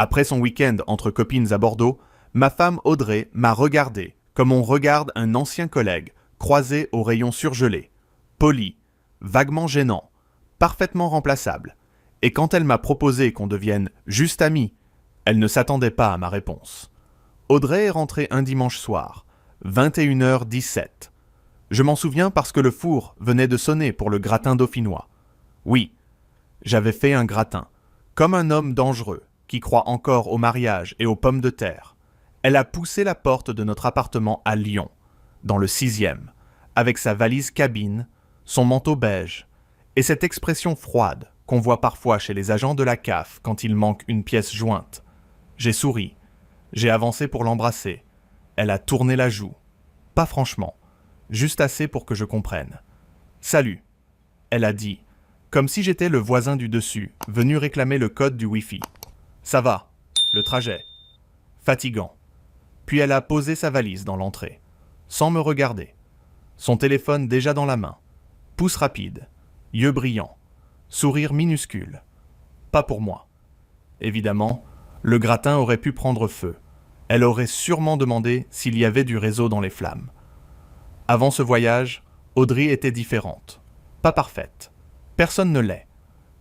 Après son week-end entre copines à Bordeaux, ma femme Audrey m'a regardé comme on regarde un ancien collègue croisé au rayon surgelé, poli, vaguement gênant, parfaitement remplaçable. Et quand elle m'a proposé qu'on devienne juste amis, elle ne s'attendait pas à ma réponse. Audrey est rentrée un dimanche soir, 21h17. Je m'en souviens parce que le four venait de sonner pour le gratin dauphinois. Oui, j'avais fait un gratin, comme un homme dangereux qui croit encore au mariage et aux pommes de terre. Elle a poussé la porte de notre appartement à Lyon, dans le 6e, avec sa valise cabine, son manteau beige, et cette expression froide qu'on voit parfois chez les agents de la CAF quand il manque une pièce jointe. J'ai souri, j'ai avancé pour l'embrasser. Elle a tourné la joue. Pas franchement, juste assez pour que je comprenne. « Salut », elle a dit, comme si j'étais le voisin du dessus, venu réclamer le code du Wi-Fi. « Ça va, le trajet. » Fatigant. Puis elle a posé sa valise dans l'entrée, sans me regarder. Son téléphone déjà dans la main. Pouce rapide, yeux brillants, sourire minuscule. Pas pour moi. Évidemment, le gratin aurait pu prendre feu. Elle aurait sûrement demandé s'il y avait du réseau dans les flammes. Avant ce voyage, Audrey était différente. Pas parfaite. Personne ne l'est.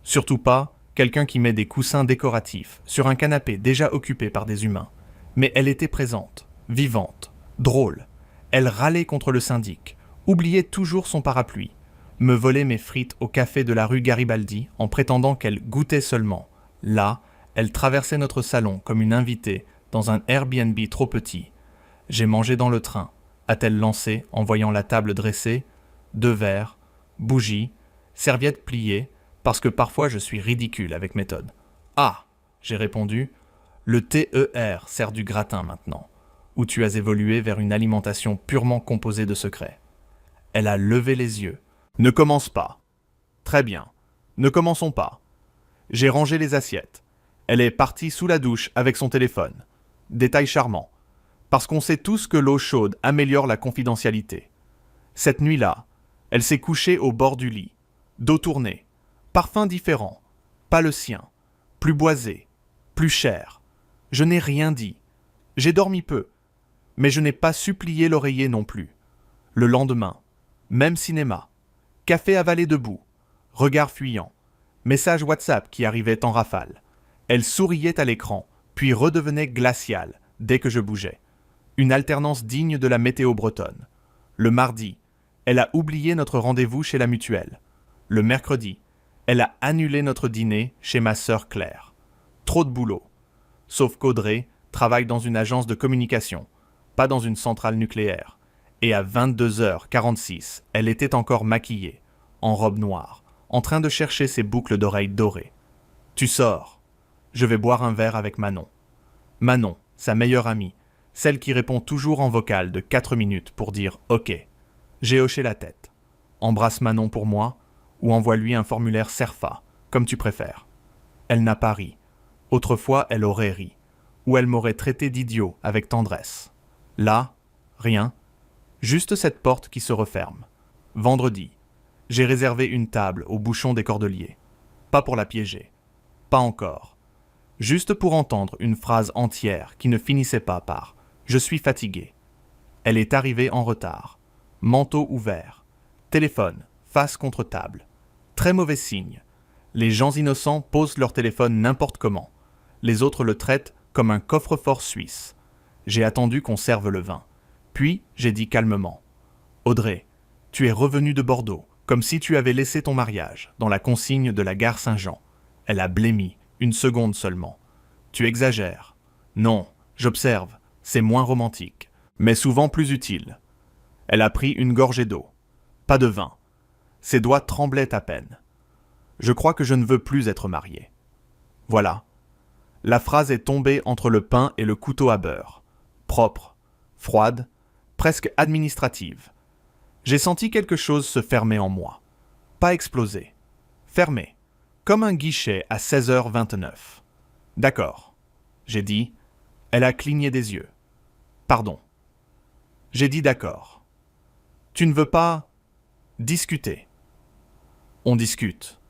Surtout pas quelqu'un qui met des coussins décoratifs sur un canapé déjà occupé par des humains. Mais elle était présente, vivante, drôle. Elle râlait contre le syndic, oubliait toujours son parapluie, me volait mes frites au café de la rue Garibaldi en prétendant qu'elle goûtait seulement. Là, elle traversait notre salon comme une invitée dans un Airbnb trop petit. J'ai mangé dans le train, a-t-elle lancé en voyant la table dressée, 2 verres, bougies, serviettes pliées, parce que parfois je suis ridicule avec méthode. Ah, j'ai répondu, le TER sert du gratin maintenant, où tu as évolué vers une alimentation purement composée de secrets. Elle a levé les yeux. Ne commence pas. Très bien. Ne commençons pas. J'ai rangé les assiettes. Elle est partie sous la douche avec son téléphone. Détail charmant. Parce qu'on sait tous que l'eau chaude améliore la confidentialité. Cette nuit-là, elle s'est couchée au bord du lit. Dos tourné. Parfum différent. Pas le sien. Plus boisé. Plus cher. Je n'ai rien dit. J'ai dormi peu. Mais je n'ai pas supplié l'oreiller non plus. Le lendemain, même cinéma. Café avalé debout. Regard fuyant. Message WhatsApp qui arrivait en rafale. Elle souriait à l'écran, puis redevenait glaciale dès que je bougeais. Une alternance digne de la météo bretonne. Le mardi, elle a oublié notre rendez-vous chez la mutuelle. Le mercredi, elle a annulé notre dîner chez ma sœur Claire. Trop de boulot. Sauf qu'Audrey travaille dans une agence de communication, pas dans une centrale nucléaire. Et à 22h46, elle était encore maquillée, en robe noire, en train de chercher ses boucles d'oreilles dorées. « Tu sors. Je vais boire un verre avec Manon. » Manon, sa meilleure amie, celle qui répond toujours en vocal de 4 minutes pour dire « OK ». J'ai hoché la tête. Embrasse Manon pour moi, ou envoie-lui un formulaire CERFA, comme tu préfères. Elle n'a pas ri. Autrefois, elle aurait ri. Ou elle m'aurait traité d'idiot avec tendresse. Là, rien. Juste cette porte qui se referme. Vendredi, j'ai réservé une table au bouchon des Cordeliers. Pas pour la piéger. Pas encore. Juste pour entendre une phrase entière qui ne finissait pas par « Je suis fatigué ». Elle est arrivée en retard. Manteau ouvert. Téléphone, face contre table. Très mauvais signe. Les gens innocents posent leur téléphone n'importe comment. Les autres le traitent comme un coffre-fort suisse. J'ai attendu qu'on serve le vin. Puis, j'ai dit calmement « Audrey, tu es revenue de Bordeaux, comme si tu avais laissé ton mariage, dans la consigne de la gare Saint-Jean. » Elle a blêmi, 1 seconde seulement. « Tu exagères. » »« Non, j'observe, c'est moins romantique, mais souvent plus utile. » Elle a pris une gorgée d'eau. Pas de vin. Ses doigts tremblaient à peine. « Je crois que je ne veux plus être mariée. » Voilà. La phrase est tombée entre le pain et le couteau à beurre. Propre, froide, presque administrative. J'ai senti quelque chose se fermer en moi. Pas exploser. Fermé. Comme un guichet à 16h29. D'accord. J'ai dit. Elle a cligné des yeux. Pardon. J'ai dit d'accord. Tu ne veux pas discuter. On discute.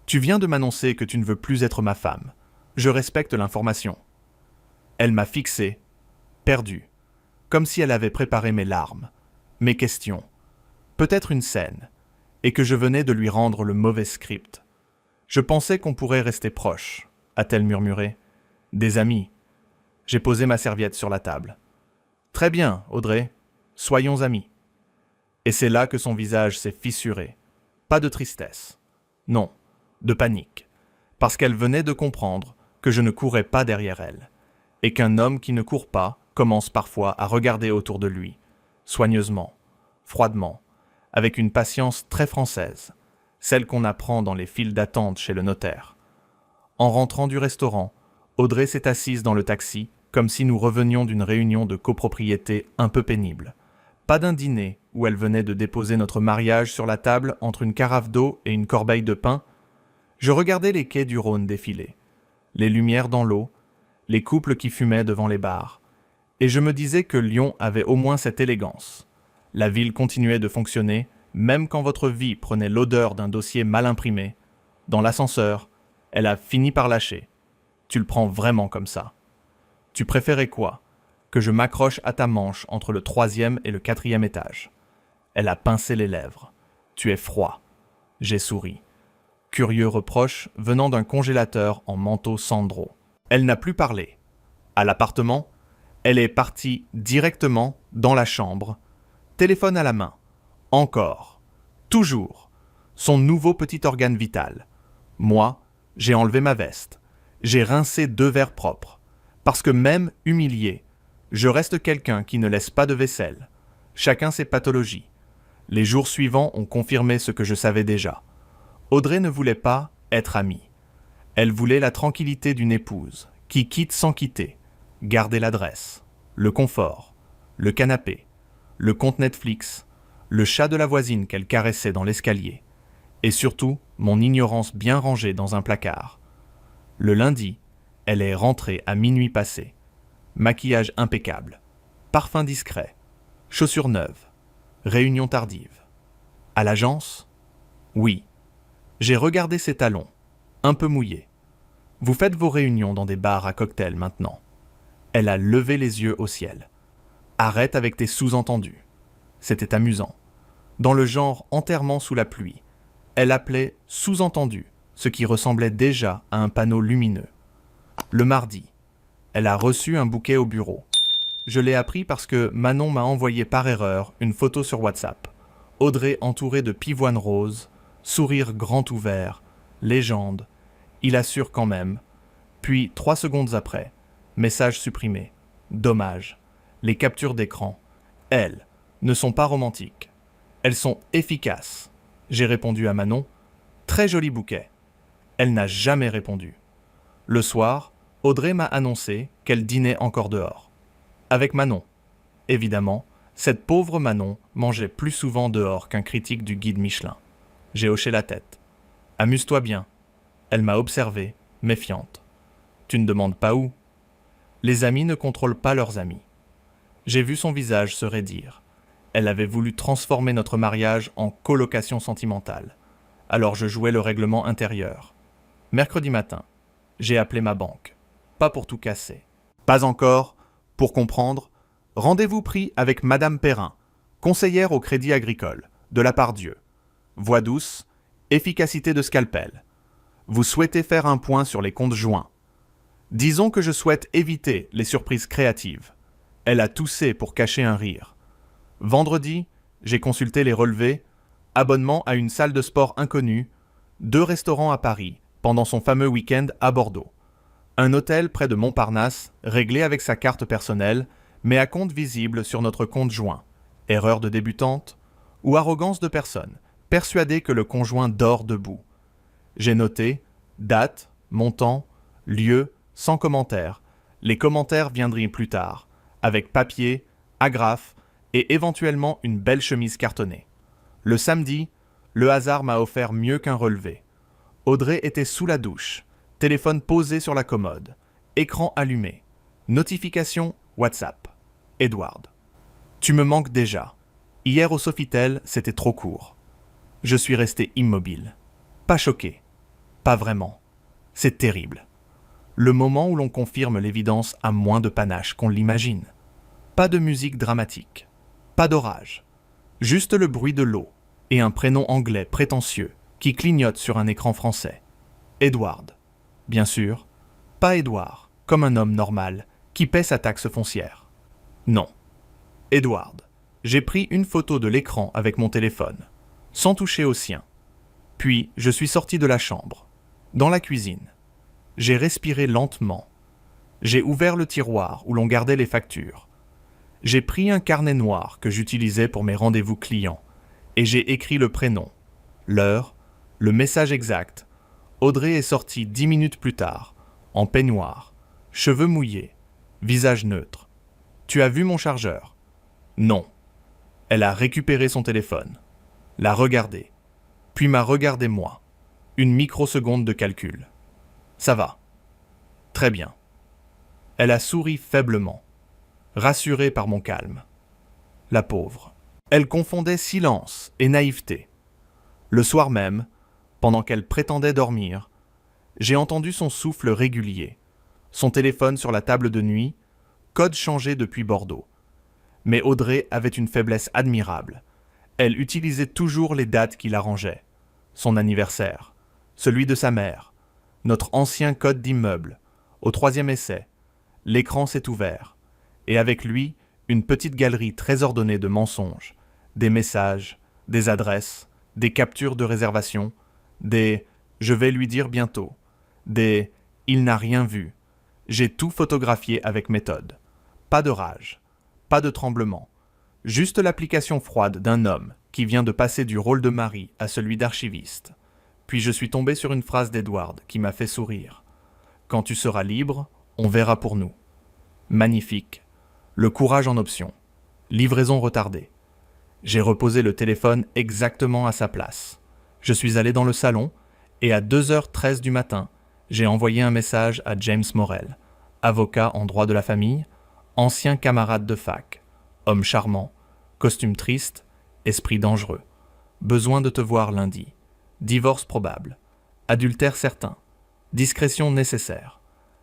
Tu viens de m'annoncer que tu ne veux plus être ma femme. Je respecte l'information. Elle m'a fixé, perdu, comme si elle avait préparé mes larmes, mes questions, peut-être une scène, et que je venais de lui rendre le mauvais script. Je pensais qu'on pourrait rester proches, a-t-elle murmuré. Des amis. J'ai posé ma serviette sur la table. Très bien, Audrey, soyons amis. Et c'est là que son visage s'est fissuré. Pas de tristesse. Non, de panique. Parce qu'elle venait de comprendre que je ne courais pas derrière elle, et qu'un homme qui ne court pas commence parfois à regarder autour de lui, soigneusement, froidement, avec une patience très française, celle qu'on apprend dans les files d'attente chez le notaire. En rentrant du restaurant, Audrey s'est assise dans le taxi, comme si nous revenions d'une réunion de copropriété un peu pénible. Pas d'un dîner où elle venait de déposer notre mariage sur la table entre une carafe d'eau et une corbeille de pain. Je regardais les quais du Rhône défiler, les lumières dans l'eau, les couples qui fumaient devant les bars. Et je me disais que Lyon avait au moins cette élégance. La ville continuait de fonctionner, même quand votre vie prenait l'odeur d'un dossier mal imprimé. Dans l'ascenseur, elle a fini par lâcher. Tu le prends vraiment comme ça. Tu préférais quoi? Que je m'accroche à ta manche entre le 3e et le 4e étage. Elle a pincé les lèvres. Tu es froid. J'ai souri. Curieux reproche venant d'un congélateur en manteau Sandro. Elle n'a plus parlé. À l'appartement, elle est partie directement dans la chambre, téléphone à la main. Encore. Toujours. Son nouveau petit organe vital. Moi, j'ai enlevé ma veste. J'ai rincé 2 verres propres. Parce que même humilié, je reste quelqu'un qui ne laisse pas de vaisselle. Chacun ses pathologies. Les jours suivants ont confirmé ce que je savais déjà. Audrey ne voulait pas être amie. Elle voulait la tranquillité d'une épouse, qui quitte sans quitter, garder l'adresse, le confort, le canapé, le compte Netflix, le chat de la voisine qu'elle caressait dans l'escalier, et surtout mon ignorance bien rangée dans un placard. Le lundi, elle est rentrée à minuit passé. Maquillage impeccable, parfum discret, chaussures neuves, réunion tardive. À l'agence? Oui. J'ai regardé ses talons, un peu mouillés. Vous faites vos réunions dans des bars à cocktails maintenant. Elle a levé les yeux au ciel. Arrête avec tes sous-entendus. C'était amusant. Dans le genre enterrement sous la pluie, elle appelait sous-entendu ce qui ressemblait déjà à un panneau lumineux. Le mardi, elle a reçu un bouquet au bureau. Je l'ai appris parce que Manon m'a envoyé par erreur une photo sur WhatsApp. Audrey entourée de pivoine rose, sourire grand ouvert, légende, il assure quand même. Puis, 3 secondes après, message supprimé. Dommage. Les captures d'écran, elles, ne sont pas romantiques. Elles sont efficaces. J'ai répondu à Manon. Très joli bouquet. Elle n'a jamais répondu. Le soir, Audrey m'a annoncé qu'elle dînait encore dehors. Avec Manon. Évidemment, cette pauvre Manon mangeait plus souvent dehors qu'un critique du guide Michelin. J'ai hoché la tête. Amuse-toi bien. Elle m'a observé, méfiante. Tu ne demandes pas où? Les amis ne contrôlent pas leurs amis. J'ai vu son visage se raidir. Elle avait voulu transformer notre mariage en colocation sentimentale. Alors je jouais le règlement intérieur. Mercredi matin, j'ai appelé ma banque. Pas pour tout casser. Pas encore, pour comprendre, rendez-vous pris avec Madame Perrin, conseillère au Crédit Agricole, de la part Dieu. Voix douce, efficacité de scalpel. Vous souhaitez faire un point sur les comptes joints. Disons que je souhaite éviter les surprises créatives. Elle a toussé pour cacher un rire. Vendredi, j'ai consulté les relevés, abonnement à une salle de sport inconnue, 2 restaurants à Paris, pendant son fameux week-end à Bordeaux. Un hôtel près de Montparnasse, réglé avec sa carte personnelle, mais à compte visible sur notre compte joint. Erreur de débutante ou arrogance de personne, persuadée que le conjoint dort debout. J'ai noté date, montant, lieu, sans commentaire. Les commentaires viendraient plus tard, avec papier, agrafe et éventuellement une belle chemise cartonnée. Le samedi, le hasard m'a offert mieux qu'un relevé. Audrey était sous la douche, téléphone posé sur la commode, écran allumé, notification WhatsApp. Edward. Tu me manques déjà. Hier au Sofitel, c'était trop court. Je suis resté immobile. Pas choqué. Pas vraiment. C'est terrible. Le moment où l'on confirme l'évidence a moins de panache qu'on l'imagine. Pas de musique dramatique, pas d'orage, juste le bruit de l'eau et un prénom anglais prétentieux qui clignote sur un écran français. Edward. Bien sûr, pas Edouard, comme un homme normal qui paie sa taxe foncière. Non. Edward. J'ai pris une photo de l'écran avec mon téléphone, sans toucher au sien. Puis, je suis sorti de la chambre, dans la cuisine. J'ai respiré lentement. J'ai ouvert le tiroir où l'on gardait les factures. J'ai pris un carnet noir que j'utilisais pour mes rendez-vous clients et j'ai écrit le prénom, l'heure, le message exact. Audrey est sortie 10 minutes plus tard, en peignoir, cheveux mouillés, visage neutre. Tu as vu mon chargeur? Non. Elle a récupéré son téléphone, l'a regardé, puis m'a regardé moi. Une microseconde de calcul. Ça va. Très bien. Elle a souri faiblement, rassurée par mon calme. La pauvre. Elle confondait silence et naïveté. Le soir même, pendant qu'elle prétendait dormir, j'ai entendu son souffle régulier, son téléphone sur la table de nuit, code changé depuis Bordeaux. Mais Audrey avait une faiblesse admirable. Elle utilisait toujours les dates qui l'arrangeaient. Son anniversaire, celui de sa mère, notre ancien code d'immeuble, au 3e essai. L'écran s'est ouvert, et avec lui, une petite galerie très ordonnée de mensonges, des messages, des adresses, des captures de réservation, des « je vais lui dire bientôt », des « il n'a rien vu ». J'ai tout photographié avec méthode. Pas de rage, pas de tremblement, juste l'application froide d'un homme qui vient de passer du rôle de mari à celui d'archiviste. Puis je suis tombé sur une phrase d'Edward qui m'a fait sourire. « Quand tu seras libre, on verra pour nous. » Magnifique. Le courage en option. Livraison retardée. J'ai reposé le téléphone exactement à sa place. Je suis allé dans le salon et à 2h13 du matin, j'ai envoyé un message à James Morel, avocat en droit de la famille, ancien camarade de fac, homme charmant, costume triste, esprit dangereux. Besoin de te voir lundi. Divorce probable. Adultère certain. Discrétion nécessaire.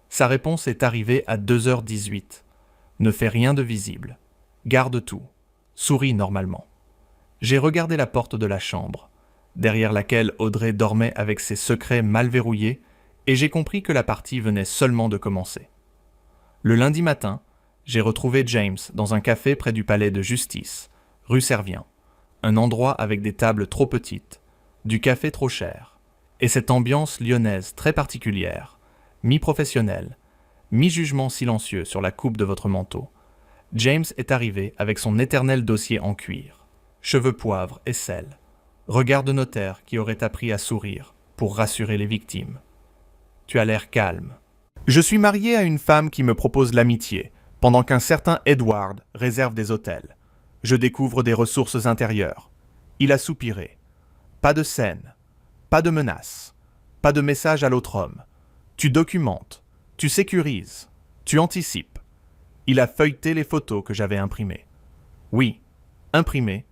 Sa réponse est arrivée à 2h18. Ne fais rien de visible. Garde tout. Souris normalement. J'ai regardé la porte de la chambre, derrière laquelle Audrey dormait avec ses secrets mal verrouillés, et j'ai compris que la partie venait seulement de commencer. Le lundi matin, j'ai retrouvé James dans un café près du palais de justice, rue Servien, un endroit avec des tables trop petites, du café trop cher, et cette ambiance lyonnaise très particulière, mi-professionnelle, mi-jugement silencieux sur la coupe de votre manteau. James est arrivé avec son éternel dossier en cuir, cheveux poivre et sel, regard de notaire qui aurait appris à sourire pour rassurer les victimes. Tu as l'air calme. Je suis marié à une femme qui me propose l'amitié, pendant qu'un certain Edward réserve des hôtels. Je découvre des ressources intérieures. Il a soupiré. Pas de scène, pas de menace, pas de message à l'autre homme. Tu documentes, tu sécurises, tu anticipes. Il a feuilleté les photos que j'avais imprimées. Oui, imprimées,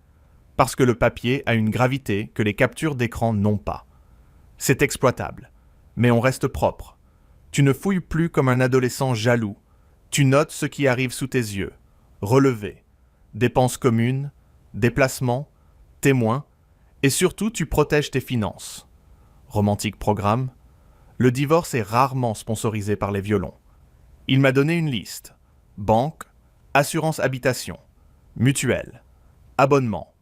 parce que le papier a une gravité que les captures d'écran n'ont pas. C'est exploitable, mais on reste propre. Tu ne fouilles plus comme un adolescent jaloux. Tu notes ce qui arrive sous tes yeux. Relevés, dépenses communes, déplacements, témoins, et surtout tu protèges tes finances. Romantique programme. Le divorce est rarement sponsorisé par les violons. Il m'a donné une liste. Banque, assurance habitation, mutuelle, abonnement,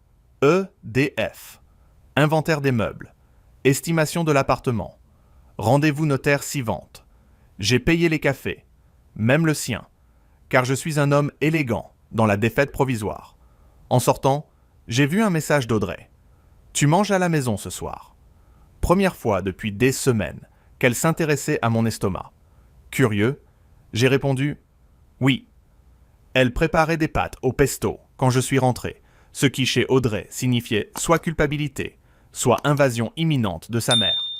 EDF, inventaire des meubles, estimation de l'appartement, rendez-vous notaire ci-vente. J'ai payé les cafés, même le sien, car je suis un homme élégant dans la défaite provisoire. En sortant, j'ai vu un message d'Audrey. Tu manges à la maison ce soir. Première fois depuis des semaines qu'elle s'intéressait à mon estomac. Curieux, j'ai répondu « Oui ». Elle préparait des pâtes au pesto quand je suis rentré, ce qui chez Audrey signifiait soit culpabilité, soit invasion imminente de sa mère.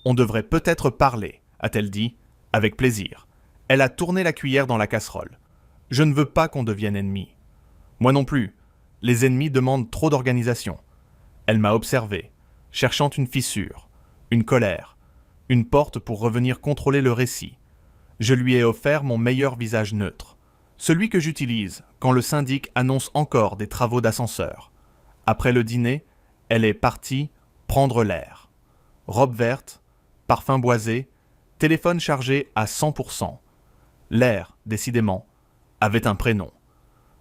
On devrait peut-être parler, a-t-elle dit, avec plaisir. Elle a tourné la cuillère dans la casserole. Je ne veux pas qu'on devienne ennemis. Moi non plus. Les ennemis demandent trop d'organisation. Elle m'a observé, cherchant une fissure, une colère, une porte pour revenir contrôler le récit. Je lui ai offert mon meilleur visage neutre, celui que j'utilise quand le syndic annonce encore des travaux d'ascenseur. Après le dîner, elle est partie prendre l'air. Robe verte, parfum boisé, téléphone chargé à 100%. L'air, décidément, avait un prénom.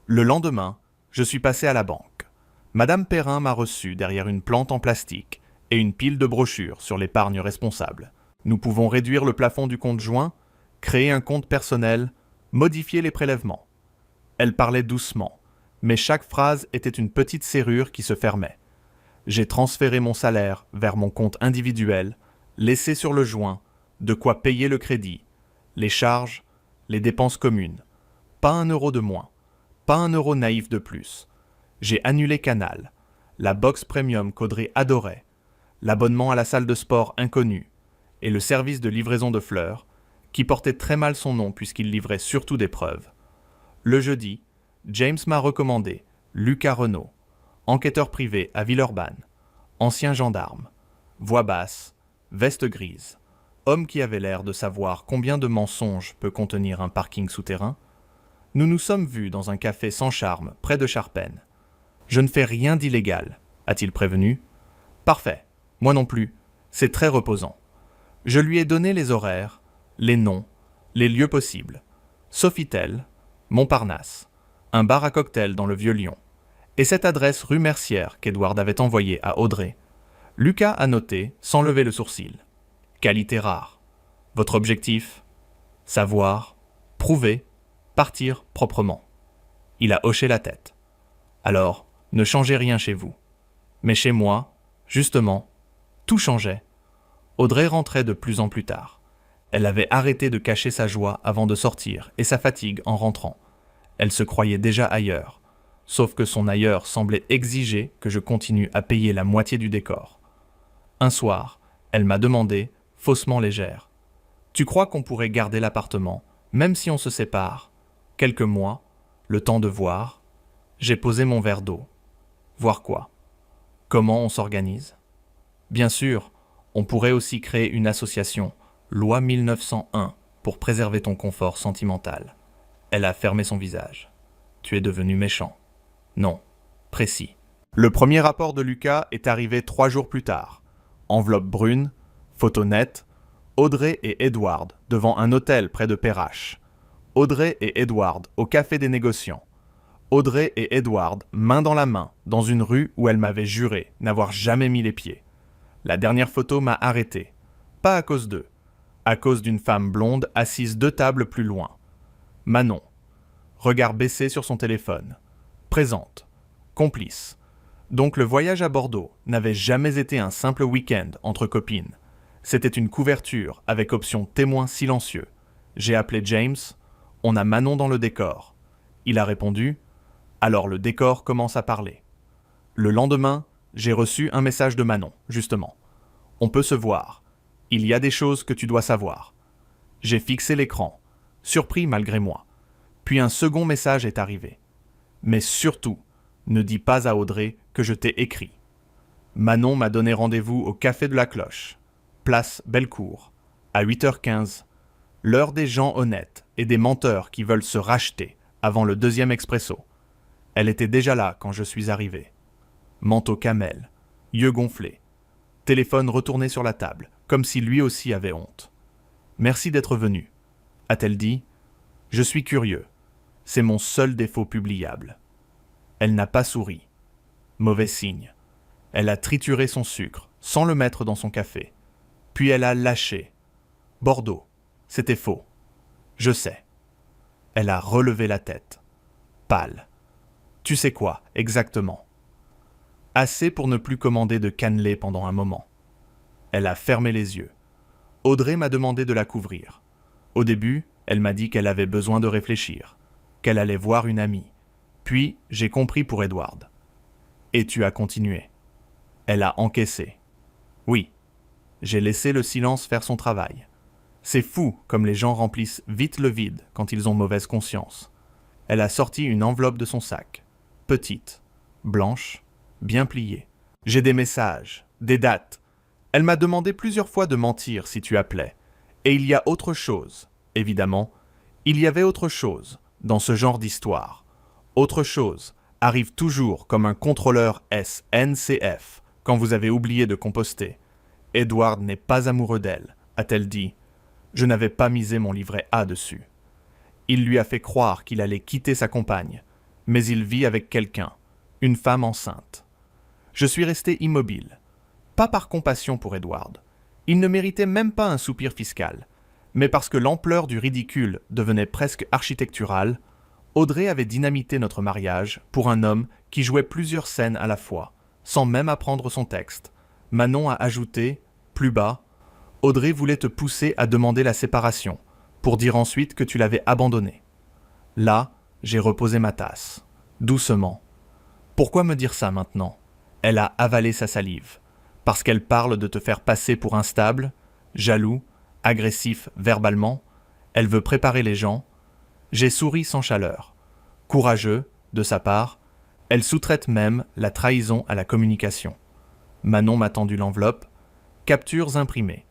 Le lendemain, je suis passé à la banque. Madame Perrin m'a reçu derrière une plante en plastique et une pile de brochures sur l'épargne responsable. Nous pouvons réduire le plafond du compte joint, créer un compte personnel, modifier les prélèvements. Elle parlait doucement, mais chaque phrase était une petite serrure qui se fermait. J'ai transféré mon salaire vers mon compte individuel, laissé sur le joint, de quoi payer le crédit, les charges, les dépenses communes. Pas un euro de moins, pas un euro naïf de plus. J'ai annulé Canal, la box premium qu'Audrey adorait, l'abonnement à la salle de sport inconnue et le service de livraison de fleurs, qui portait très mal son nom puisqu'il livrait surtout des preuves. Le jeudi, James m'a recommandé Lucas Renault, enquêteur privé à Villeurbanne, ancien gendarme, voix basse, veste grise, homme qui avait l'air de savoir combien de mensonges peut contenir un parking souterrain. Nous nous sommes vus dans un café sans charme, près de Charpennes. Je ne fais rien d'illégal, a-t-il prévenu. Parfait, moi non plus, c'est très reposant. Je lui ai donné les horaires, les noms, les lieux possibles. Sofitel, Montparnasse, un bar à cocktail dans le Vieux-Lyon, et cette adresse rue Mercière qu'Edward avait envoyée à Audrey. Lucas a noté, sans lever le sourcil. Qualité rare. Votre objectif? Savoir, prouver, partir proprement. Il a hoché la tête. Alors, ne changez rien chez vous. Mais chez moi, justement, tout changeait. Audrey rentrait de plus en plus tard. Elle avait arrêté de cacher sa joie avant de sortir et sa fatigue en rentrant. Elle se croyait déjà ailleurs, sauf que son ailleurs semblait exiger que je continue à payer la moitié du décor. Un soir, elle m'a demandé, faussement légère, « Tu crois qu'on pourrait garder l'appartement, même si on se sépare? Quelques mois, le temps de voir. » J'ai posé mon verre d'eau. Voir quoi? Comment on s'organise? Bien sûr, on pourrait aussi créer une association, loi 1901, pour préserver ton confort sentimental. Elle a fermé son visage. Tu es devenu méchant. Non, précis. Le premier rapport de Lucas est arrivé 3 jours plus tard. Enveloppe brune, photo nette, Audrey et Edward devant un hôtel près de Perrache. Audrey et Edward au café des négociants. Audrey et Edward main dans la main dans une rue où elle m'avait juré n'avoir jamais mis les pieds. La dernière photo m'a arrêté. Pas à cause d'eux. À cause d'une femme blonde assise 2 tables plus loin. Manon. Regard baissé sur son téléphone. Présente. Complice. Donc le voyage à Bordeaux n'avait jamais été un simple week-end entre copines. C'était une couverture avec option témoin silencieux. J'ai appelé James. On a Manon dans le décor. Il a répondu. Alors le décor commence à parler. Le lendemain, j'ai reçu un message de Manon, justement. On peut se voir. Il y a des choses que tu dois savoir. J'ai fixé l'écran, surpris malgré moi. Puis un second message est arrivé. Mais surtout, ne dis pas à Audrey que je t'ai écrit. Manon m'a donné rendez-vous au Café de la Cloche, place Bellecour, à 8h15, l'heure des gens honnêtes et des menteurs qui veulent se racheter avant le 2e expresso. Elle était déjà là quand je suis arrivé. Manteau camel, yeux gonflés, téléphone retourné sur la table, comme si lui aussi avait honte. « Merci d'être venu », a-t-elle dit. « Je suis curieux. C'est mon seul défaut publiable. » Elle n'a pas souri. Mauvais signe. Elle a trituré son sucre, sans le mettre dans son café. Puis elle a lâché. « Bordeaux. C'était faux. Je sais. » Elle a relevé la tête. Pâle. « Tu sais quoi, exactement. » Assez pour ne plus commander de cannelé pendant un moment. Elle a fermé les yeux. Audrey m'a demandé de la couvrir. Au début, elle m'a dit qu'elle avait besoin de réfléchir, qu'elle allait voir une amie. Puis, j'ai compris pour Edward. Et tu as continué. Elle a encaissé. Oui, j'ai laissé le silence faire son travail. C'est fou comme les gens remplissent vite le vide quand ils ont mauvaise conscience. Elle a sorti une enveloppe de son sac, petite, blanche, bien pliée. J'ai des messages, des dates. Elle m'a demandé plusieurs fois de mentir si tu appelais. Et il y a autre chose, évidemment, il y avait autre chose dans ce genre d'histoire. Autre chose arrive toujours comme un contrôleur SNCF quand vous avez oublié de composter. Edward n'est pas amoureux d'elle, a-t-elle dit. Je n'avais pas misé mon livret A dessus. Il lui a fait croire qu'il allait quitter sa compagne, mais il vit avec quelqu'un, une femme enceinte. Je suis resté immobile, pas par compassion pour Edward. Il ne méritait même pas un soupir fiscal, mais parce que l'ampleur du ridicule devenait presque architecturale. Audrey avait dynamité notre mariage pour un homme qui jouait plusieurs scènes à la fois, sans même apprendre son texte. Manon a ajouté, plus bas, « Audrey voulait te pousser à demander la séparation, pour dire ensuite que tu l'avais abandonné. » Là, j'ai reposé ma tasse, doucement. Pourquoi me dire ça maintenant? Elle a avalé sa salive. Parce qu'elle parle de te faire passer pour instable, jaloux, agressif verbalement. Elle veut préparer les gens. J'ai souri sans chaleur. Courageux, de sa part, elle sous-traite même la trahison à la communication. Manon m'a tendu l'enveloppe. Captures imprimées.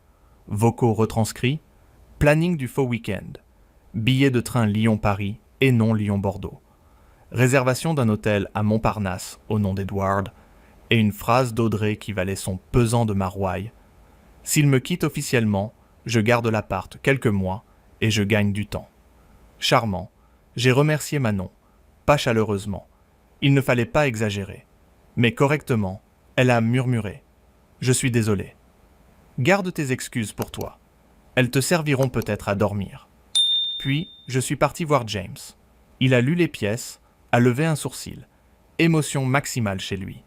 Vocaux retranscrits. Planning du faux week-end. Billets de train Lyon-Paris et non Lyon-Bordeaux. Réservation d'un hôtel à Montparnasse au nom d'Edward. Et une phrase d'Audrey qui valait son pesant de maroilles. S'il me quitte officiellement, je garde l'appart quelques mois et je gagne du temps. Charmant, j'ai remercié Manon, pas chaleureusement. Il ne fallait pas exagérer. Mais correctement, elle a murmuré. Je suis désolé. Garde tes excuses pour toi. Elles te serviront peut-être à dormir. Puis, je suis parti voir James. Il a lu les pièces, a levé un sourcil. Émotion maximale chez lui.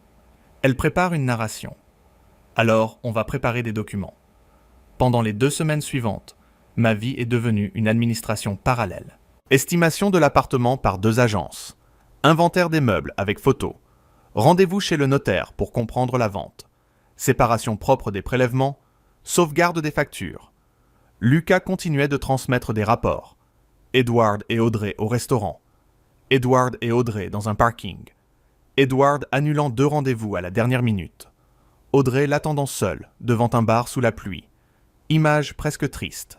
Elle prépare une narration. Alors, on va préparer des documents. Pendant les 2 semaines suivantes, ma vie est devenue une administration parallèle. Estimation de l'appartement par 2 agences. Inventaire des meubles avec photo. Rendez-vous chez le notaire pour comprendre la vente. Séparation propre des prélèvements. Sauvegarde des factures. Lucas continuait de transmettre des rapports. Edward et Audrey au restaurant. Edward et Audrey dans un parking. Edward annulant 2 rendez-vous à la dernière minute. Audrey l'attendant seule, devant un bar sous la pluie. Image presque triste.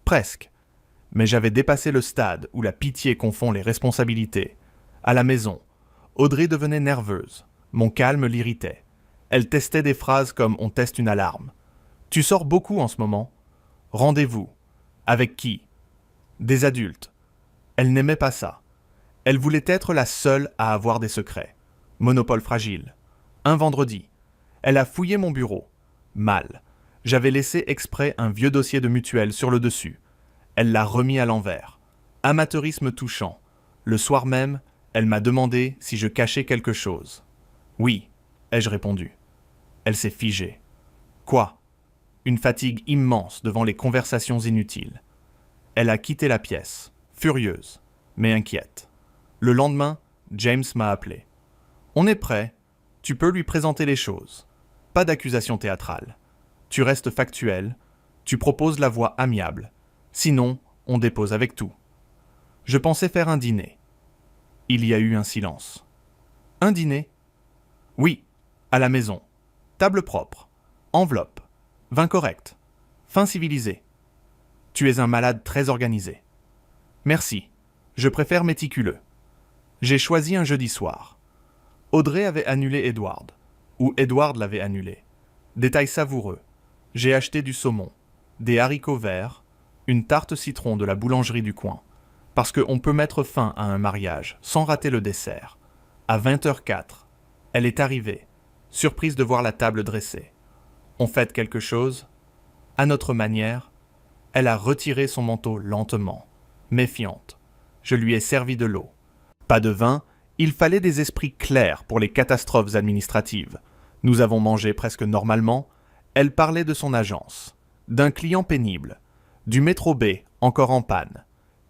Presque. Mais j'avais dépassé le stade où la pitié confond les responsabilités. À la maison, Audrey devenait nerveuse. Mon calme l'irritait. Elle testait des phrases comme on teste une alarme. « Tu sors beaucoup en ce moment ?»« Rendez-vous. » Avec qui ? Des adultes. Elle n'aimait pas ça. Elle voulait être la seule à avoir des secrets. Monopole fragile. Un vendredi. Elle a fouillé mon bureau. Mal. J'avais laissé exprès un vieux dossier de mutuelle sur le dessus. Elle l'a remis à l'envers. Amateurisme touchant. Le soir même, elle m'a demandé si je cachais quelque chose. Oui, ai-je répondu. Elle s'est figée. Quoi ? Une fatigue immense devant les conversations inutiles. Elle a quitté la pièce, furieuse, mais inquiète. Le lendemain, James m'a appelé. On est prêt. Tu peux lui présenter les choses. Pas d'accusation théâtrale. Tu restes factuel. Tu proposes la voie amiable. Sinon, on dépose avec tout. Je pensais faire un dîner. Il y a eu un silence. Un dîner ? Oui, à la maison. Table propre. Enveloppe. Vin correct. Fin civilisé. Tu es un malade très organisé. Merci. Je préfère méticuleux. J'ai choisi un jeudi soir. Audrey avait annulé Edward. Ou Edward l'avait annulé. Détail savoureux. J'ai acheté du saumon, des haricots verts, une tarte citron de la boulangerie du coin. Parce qu'on peut mettre fin à un mariage sans rater le dessert. À 20h04, elle est arrivée, surprise de voir la table dressée. On fête quelque chose. À notre manière, elle a retiré son manteau lentement, méfiante. Je lui ai servi de l'eau. Pas de vin, il fallait des esprits clairs pour les catastrophes administratives. Nous avons mangé presque normalement. Elle parlait de son agence, d'un client pénible, du métro B encore en panne.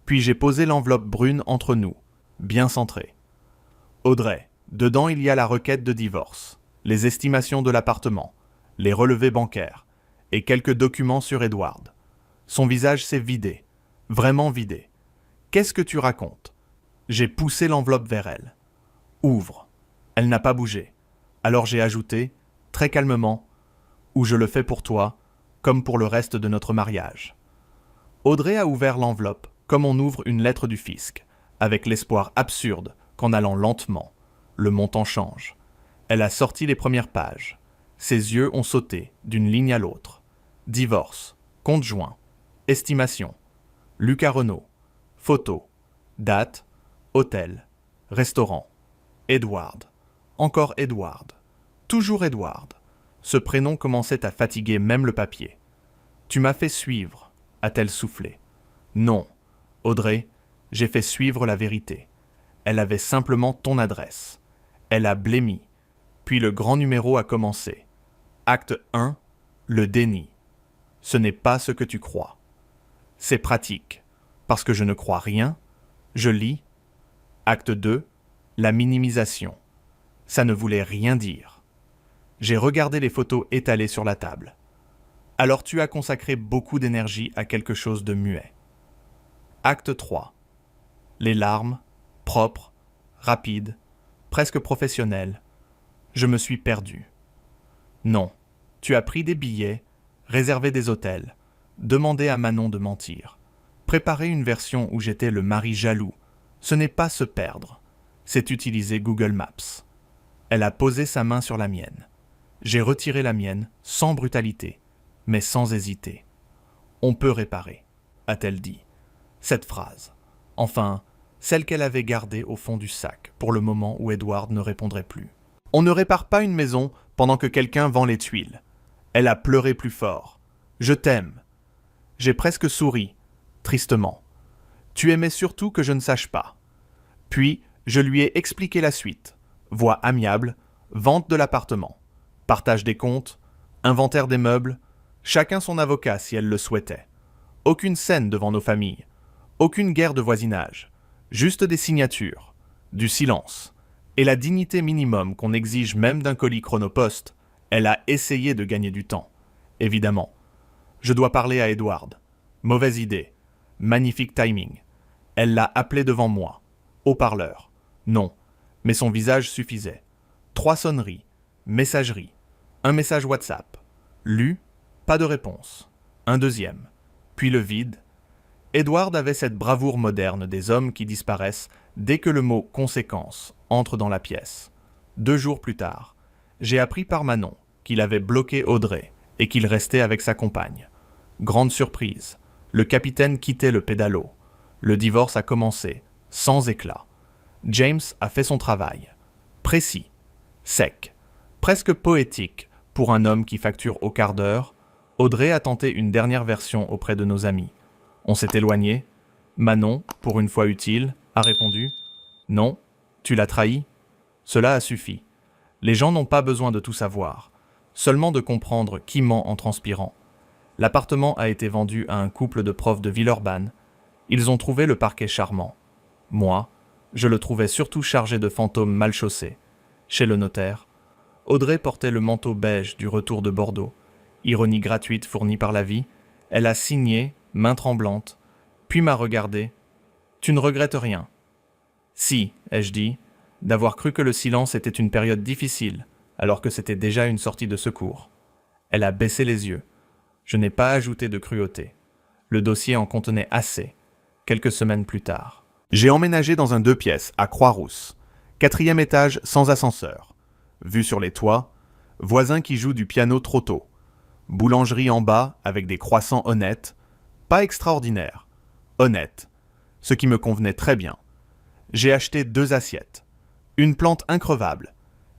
Puis j'ai posé l'enveloppe brune entre nous, bien centrée. Audrey, dedans il y a la requête de divorce, les estimations de l'appartement, les relevés bancaires et quelques documents sur Edward. Son visage s'est vidé, vraiment vidé. Qu'est-ce que tu racontes ? J'ai poussé l'enveloppe vers elle. Ouvre. Elle n'a pas bougé. Alors j'ai ajouté, très calmement, ou je le fais pour toi, comme pour le reste de notre mariage. Audrey a ouvert l'enveloppe comme on ouvre une lettre du fisc, avec l'espoir absurde qu'en allant lentement, le montant change. Elle a sorti les premières pages. Ses yeux ont sauté d'une ligne à l'autre. Divorce, compte joint, estimation, Lucas Renault, photo, date, hôtel, restaurant, Edward, encore Edward, toujours Edward. Ce prénom commençait à fatiguer même le papier. Tu m'as fait suivre, a-t-elle soufflé. Non, Audrey, j'ai fait suivre la vérité. Elle avait simplement ton adresse. Elle a blêmi. Puis le grand numéro a commencé. Acte 1, le déni. Ce n'est pas ce que tu crois. C'est pratique. Parce que je ne crois rien, je lis. Acte 2, la minimisation. Ça ne voulait rien dire. J'ai regardé les photos étalées sur la table. Alors tu as consacré beaucoup d'énergie à quelque chose de muet. Acte 3. Les larmes, propres, rapides, presque professionnelles. Je me suis perdu. Non, tu as pris des billets, réservé des hôtels, demandé à Manon de mentir, préparé une version où j'étais le mari jaloux. Ce n'est pas se perdre, c'est utiliser Google Maps. Elle a posé sa main sur la mienne. J'ai retiré la mienne sans brutalité, mais sans hésiter. On peut réparer, a-t-elle dit. Cette phrase, enfin, celle qu'elle avait gardée au fond du sac pour le moment où Edward ne répondrait plus. On ne répare pas une maison pendant que quelqu'un vend les tuiles. Elle a pleuré plus fort. Je t'aime. J'ai presque souri, tristement. Tu aimais surtout que je ne sache pas. Puis, je lui ai expliqué la suite. Voix amiable, vente de l'appartement, partage des comptes, inventaire des meubles, chacun son avocat si elle le souhaitait. Aucune scène devant nos familles, aucune guerre de voisinage, juste des signatures, du silence, et la dignité minimum qu'on exige même d'un colis Chronopost. Elle a essayé de gagner du temps, évidemment. Je dois parler à Edward. Mauvaise idée. Magnifique timing. Elle l'a appelé devant moi. Haut-parleur. Non, mais son visage suffisait. 3 sonneries. Messagerie. Un message WhatsApp. Lu. Pas de réponse. Un deuxième. Puis le vide. Edward avait cette bravoure moderne des hommes qui disparaissent dès que le mot « conséquence » entre dans la pièce. 2 jours plus tard, j'ai appris par Manon qu'il avait bloqué Audrey et qu'il restait avec sa compagne. Grande surprise, le capitaine quittait le pédalo. Le divorce a commencé, sans éclat. James a fait son travail. Précis, sec, presque poétique pour un homme qui facture au quart d'heure. Audrey a tenté une dernière version auprès de nos amis. On s'est éloigné. Manon, pour une fois utile, a répondu « Non, tu l'as trahi ?» Cela a suffi. Les gens n'ont pas besoin de tout savoir, seulement de comprendre qui ment en transpirant. L'appartement a été vendu à un couple de profs de Villeurbanne. Ils ont trouvé le parquet charmant. Moi, je le trouvais surtout chargé de fantômes mal chaussés. Chez le notaire, Audrey portait le manteau beige du retour de Bordeaux. Ironie gratuite fournie par la vie, elle a signé, main tremblante, puis m'a regardé. « Tu ne regrettes rien ?»« Si, ai-je dit, d'avoir cru que le silence était une période difficile, alors que c'était déjà une sortie de secours. » Elle a baissé les yeux. Je n'ai pas ajouté de cruauté. Le dossier en contenait assez, quelques semaines plus tard. J'ai emménagé dans un 2 pièces à Croix-Rousse, 4e étage sans ascenseur. Vue sur les toits, voisin qui joue du piano trop tôt. Boulangerie en bas avec des croissants honnêtes, pas extraordinaires, honnêtes, ce qui me convenait très bien. J'ai acheté 2 assiettes, une plante increvable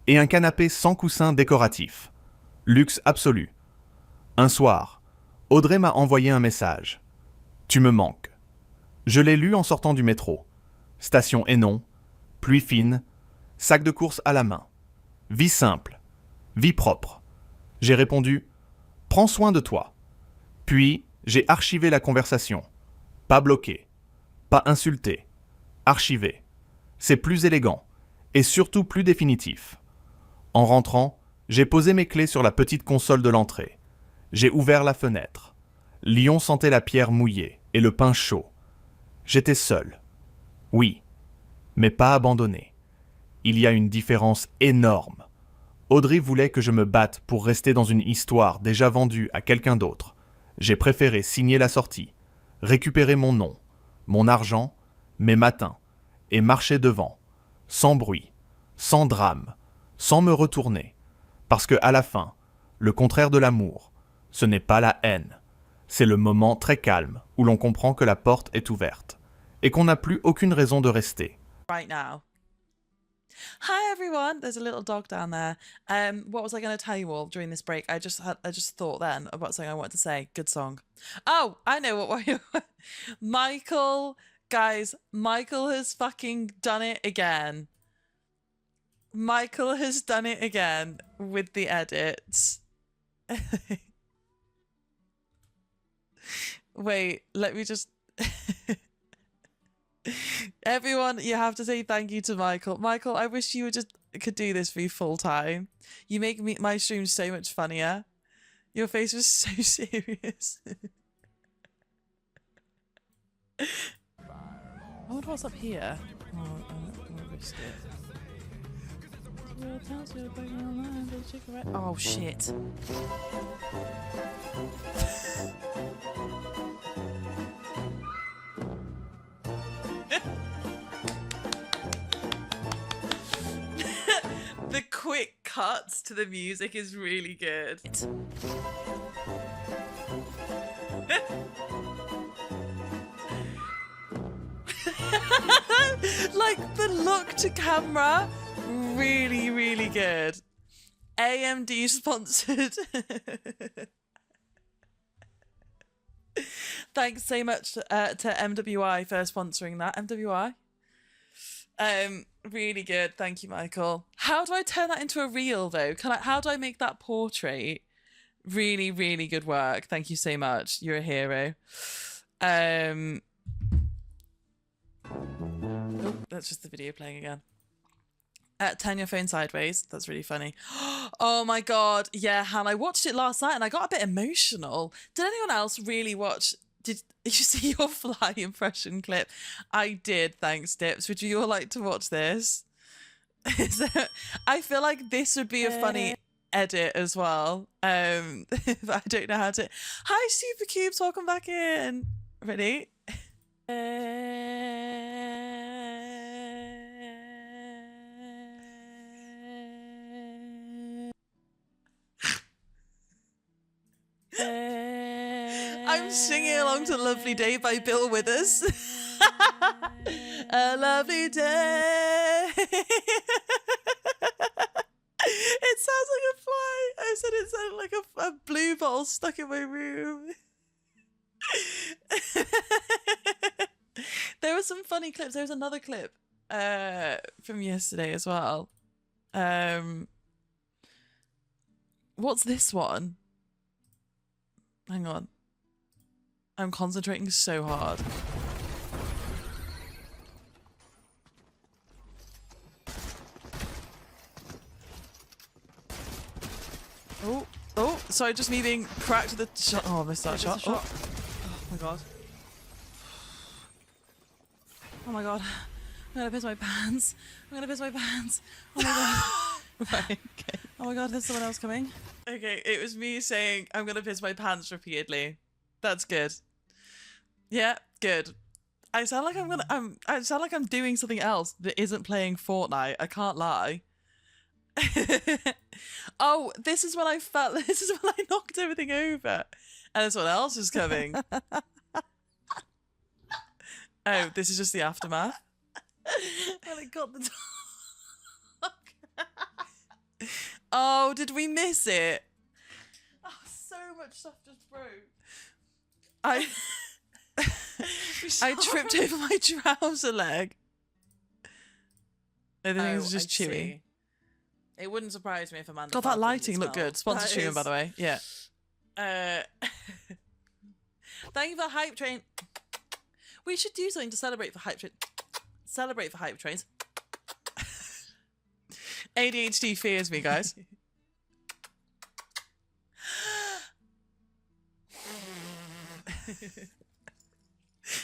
et un canapé sans coussin décoratif. Luxe absolu. Un soir, Audrey m'a envoyé un message. « Tu me manques. » Je l'ai lu en sortant du métro. Station Hénon, pluie fine, sac de course à la main. Vie simple, vie propre. J'ai répondu « Prends soin de toi ». Puis, j'ai archivé la conversation. Pas bloqué, pas insulté, archivé. C'est plus élégant et surtout plus définitif. En rentrant, j'ai posé mes clés sur la petite console de l'entrée. J'ai ouvert la fenêtre. Lyon sentait la pierre mouillée et le pain chaud. J'étais seul. Oui, mais pas abandonné. Il y a une différence énorme. Audrey voulait que je me batte pour rester dans une histoire déjà vendue à quelqu'un d'autre. J'ai préféré signer la sortie, récupérer mon nom, mon argent, mes matins, et marcher devant, sans bruit, sans drame, sans me retourner, parce que à la fin, le contraire de l'amour, ce n'est pas la haine, c'est le moment très calme où l'on comprend que la porte est ouverte, et qu'on n'a plus aucune raison de rester. Right now. Hi everyone, there's a little dog down there. What was I going to tell you all during this break? I just thought then about something I wanted to say. Good song. Oh, I know what Michael, guys, Michael has fucking done it again. Michael has done it again with the edits. Wait, let me just... Everyone, you have to say thank you to Michael. Michael, I wish you could do this for me full time. You make my streams so much funnier. Your face was so serious. I wonder what's up here. Oh, risk it. Oh shit. The quick cuts to the music is really good. Like the look to camera, really, really good. AMD sponsored. Thanks so much to MWI for sponsoring that. MWI. Really good. Thank you, Michael. How do I turn that into a reel though? How do I make that portrait? Really, really good work. Thank you so much. You're a hero. Oh, that's just the video playing again. Turn your phone sideways. That's really funny. Oh my god. Yeah, Han, I watched it last night and I got a bit emotional. Did anyone else really watch? Did you see your fly impression clip? I did, thanks, Dips. Would you all like to watch this? I feel like this would be a funny edit as well. But I don't know how to. Hi, Supercubes, welcome back in. Ready? I'm singing along to Lovely Day by Bill Withers. A lovely day. It sounds like a fly. I said it sounded like a blue ball stuck in my room. There were some funny clips. There was another clip from yesterday as well. What's this one? Hang on. I'm concentrating so hard. Oh, sorry, just me being cracked with the shot. Oh, I missed that shot. Oh my god. Oh my god. I'm gonna piss my pants. I'm gonna piss my pants. Oh my god. Right, okay. Oh my god, there's someone else coming. Okay, it was me saying I'm gonna piss my pants repeatedly. That's good. Yeah, good. I sound like I sound like I'm doing something else that isn't playing Fortnite. I can't lie. Oh, this is when I knocked everything over. And someone else is coming. Oh, this is just the aftermath. When I got the dog. Oh, did we miss it? Oh, so much stuff just broke. I tripped over my trouser leg. Everything's just chewy. It wouldn't surprise me if Amanda. God, that lighting looked good. Sponsor stream, by the way. Yeah. Thank you for Hype Train. We should do something to celebrate for Hype Train. Celebrate for Hype Trains. ADHD fears me, guys.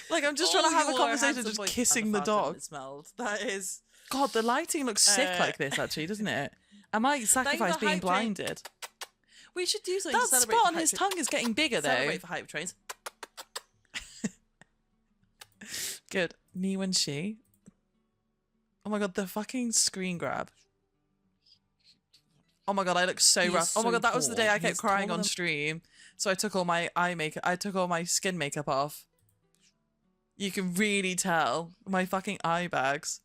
Like, I'm just trying to have a conversation, just kissing the dog. It smelled. That is. God, the lighting looks sick like this, actually, doesn't it? I might sacrifice being blinded. We should do something to celebrate. That spot on his tongue is getting bigger, though. Celebrate for Hype Trains. Good. Me when she. Oh my god, the fucking screen grab. Oh my god, I look so He is rough. Oh my so god, that was the day tall. I kept He's crying taller on than- stream. So I took all my eye makeup. I took all my skin makeup off. You can really tell my fucking eye bags.